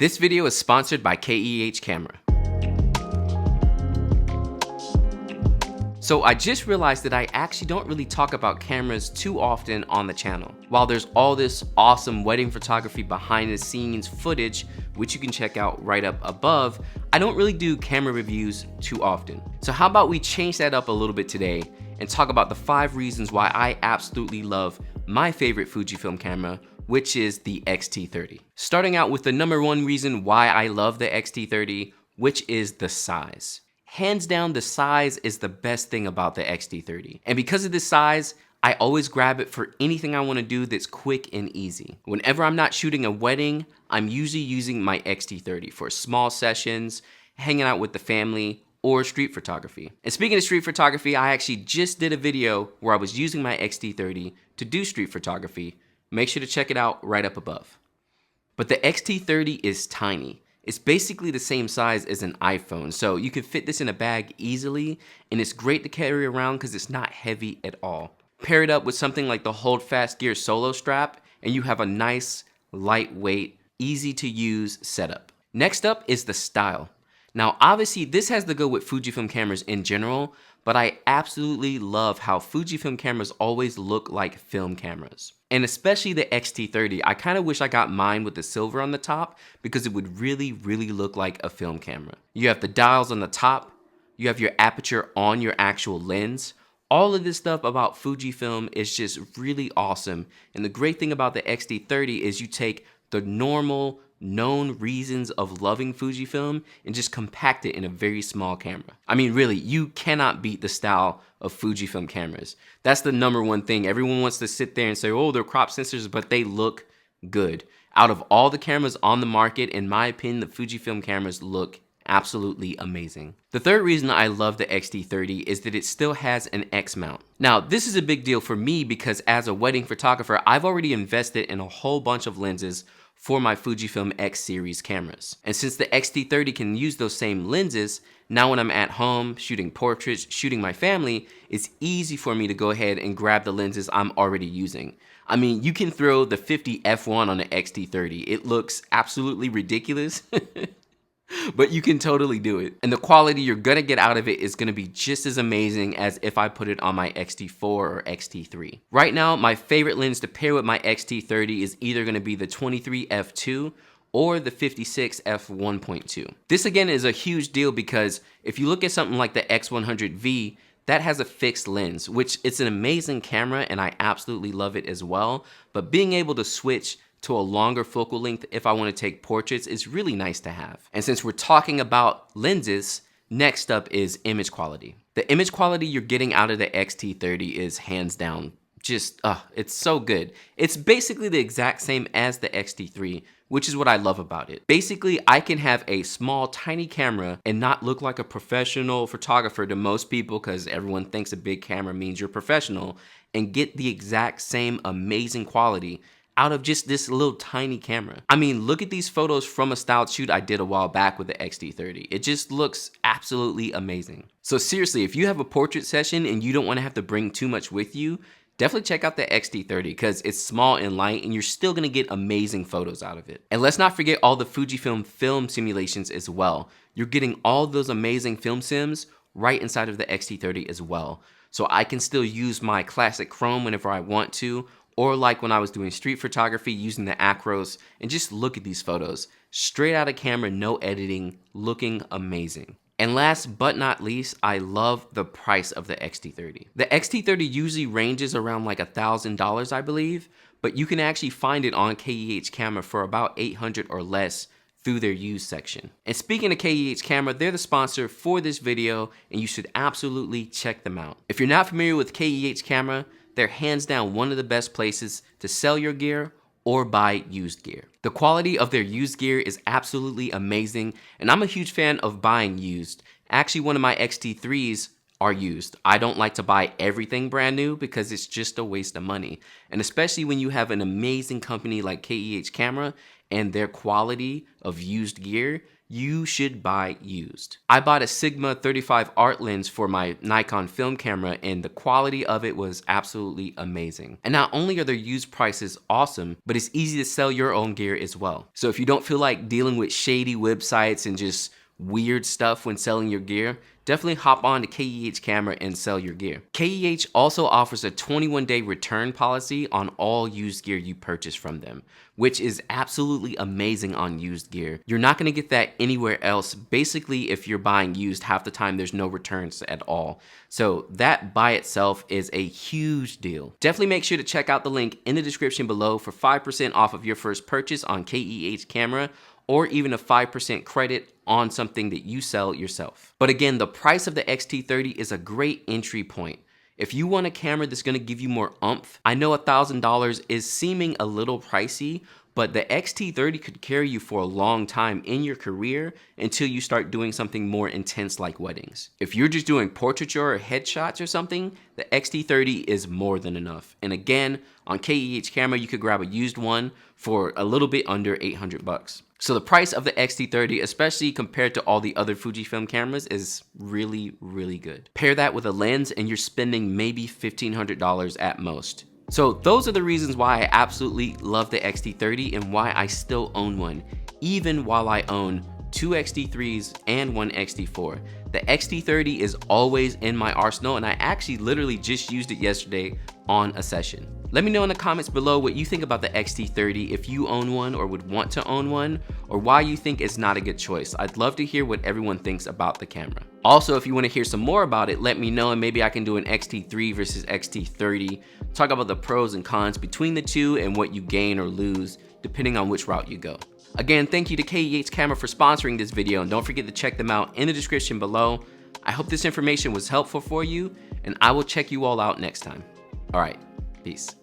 This video is sponsored by KEH Camera. So I just realized that I actually don't really talk about cameras too often on the channel. While there's all this awesome wedding photography behind the scenes footage, which you can check out right up above, I don't really do camera reviews too often. So how about we change that up a little bit today and talk about the 5 reasons why I absolutely love my favorite Fujifilm camera, which is the X-T30. Starting out with the number 1 reason why I love the X-T30, which is the size. Hands down, the size is the best thing about the X-T30. And because of this size, I always grab it for anything I want to do that's quick and easy. Whenever I'm not shooting a wedding, I'm usually using my X-T30 for small sessions, hanging out with the family, or street photography. And speaking of street photography, I actually just did a video where I was using my X-T30 to do street photography. Make sure to check it out right up above. But the X-T30 is tiny. It's basically the same size as an iPhone, so you can fit this in a bag easily, and it's great to carry around because it's not heavy at all. Pair it up with something like the Hold Fast Gear Solo Strap, and you have a nice, lightweight, easy to use setup. Next up is the style. Now obviously this has to go with Fujifilm cameras in general, but I absolutely love how Fujifilm cameras always look like film cameras. And especially the X-T30, I kind of wish I got mine with the silver on the top because it would really look like a film camera. You have the dials on the top, you have your aperture on your actual lens. All of this stuff about Fujifilm is just really awesome. And the great thing about the X-T30 is you take the normal, known reasons of loving Fujifilm and just compact it in a very small camera. I mean, really, you cannot beat the style of Fujifilm cameras. That's the number 1 thing. Everyone wants to sit there and say, oh, they're crop sensors, but they look good. Out of all the cameras on the market, in my opinion, the Fujifilm cameras look absolutely amazing. The third reason I love the X-T30 is that it still has an X mount. Now, this is a big deal for me because as a wedding photographer, I've already invested in a whole bunch of lenses for my Fujifilm X series cameras. And since the X-T30 can use those same lenses, now when I'm at home shooting portraits, shooting my family, it's easy for me to go ahead and grab the lenses I'm already using. I mean, you can throw the 50 f1 on the X-T30. It looks absolutely ridiculous, but you can totally do it. And the quality you're gonna get out of it is gonna be just as amazing as if I put it on my X-T4 or X-T3. Right now, my favorite lens to pair with my X-T30 is either gonna be the 23 f2 or the 56 f1.2. This again is a huge deal because if you look at something like the X100V, that has a fixed lens, which it's an amazing camera and I absolutely love it as well. But being able to switch to a longer focal length if I want to take portraits is really nice to have. And since we're talking about lenses, next up is image quality. The image quality you're getting out of the X-T30 is hands down just, it's so good. It's basically the exact same as the X-T3, which is what I love about it. Basically, I can have a small, tiny camera and not look like a professional photographer to most people because everyone thinks a big camera means you're professional, and get the exact same amazing quality out of just this little tiny camera. I mean, look at these photos from a styled shoot I did a while back with the X-T30. It just looks absolutely amazing. So seriously, if you have a portrait session and you don't want to have to bring too much with you, definitely check out the X-T30 because it's small and light and you're still gonna get amazing photos out of it. And let's not forget all the Fujifilm film simulations as well. You're getting all those amazing film sims right inside of the X-T30 as well. So I can still use my classic chrome whenever I want to, or like when I was doing street photography using the acros, and just look at these photos. Straight out of camera, no editing, looking amazing. And last but not least, I love the price of the X-T30. The X-T30 usually ranges around like $1,000, I believe, but you can actually find it on KEH Camera for about $800 or less through their used section. And speaking of KEH Camera, they're the sponsor for this video, and you should absolutely check them out. If you're not familiar with KEH Camera, they're hands down one of the best places to sell your gear or buy used gear. The quality of their used gear is absolutely amazing, and I'm a huge fan of buying used. Actually, one of my X-T3s are used. I don't like to buy everything brand new because it's just a waste of money. And especially when you have an amazing company like KEH Camera and their quality of used gear, you should buy used. I bought a Sigma 35 art lens for my Nikon film camera, and the quality of it was absolutely amazing. And not only are their used prices awesome, but it's easy to sell your own gear as well. So if you don't feel like dealing with shady websites and just weird stuff when selling your gear, definitely hop on to KEH Camera and sell your gear. KEH also offers a 21-day return policy on all used gear you purchase from them, which is absolutely amazing on used gear. You're not gonna get that anywhere else. Basically, if you're buying used, half the time there's no returns at all. So that by itself is a huge deal. Definitely make sure to check out the link in the description below for 5% off of your first purchase on KEH Camera, or even a 5% credit on something that you sell yourself. But again, the price of the X-T30 is a great entry point. If you want a camera that's gonna give you more oomph, I know $1,000 is seeming a little pricey, but the X-T30 could carry you for a long time in your career until you start doing something more intense like weddings. If you're just doing portraiture or headshots or something, the X-T30 is more than enough. And again, on KEH Camera, you could grab a used one for a little bit under 800 bucks. So the price of the X-T30, especially compared to all the other Fujifilm cameras, is really, really good. Pair that with a lens and you're spending maybe $1,500 at most. So those are the reasons why I absolutely love the X-T30 and why I still own one, even while I own 2 X-T3s and 1 X-T4. The X-T30 is always in my arsenal, and I actually literally just used it yesterday on a session. Let me know in the comments below what you think about the X-T30, if you own one or would want to own one, or why you think it's not a good choice. I'd love to hear what everyone thinks about the camera. Also, if you want to hear some more about it, let me know, and maybe I can do an X-T3 versus X-T30, talk about the pros and cons between the two and what you gain or lose depending on which route you go. Again, thank you to KEH Camera for sponsoring this video, and don't forget to check them out in the description below. I hope this information was helpful for you, and I will check you all out next time. All right, peace.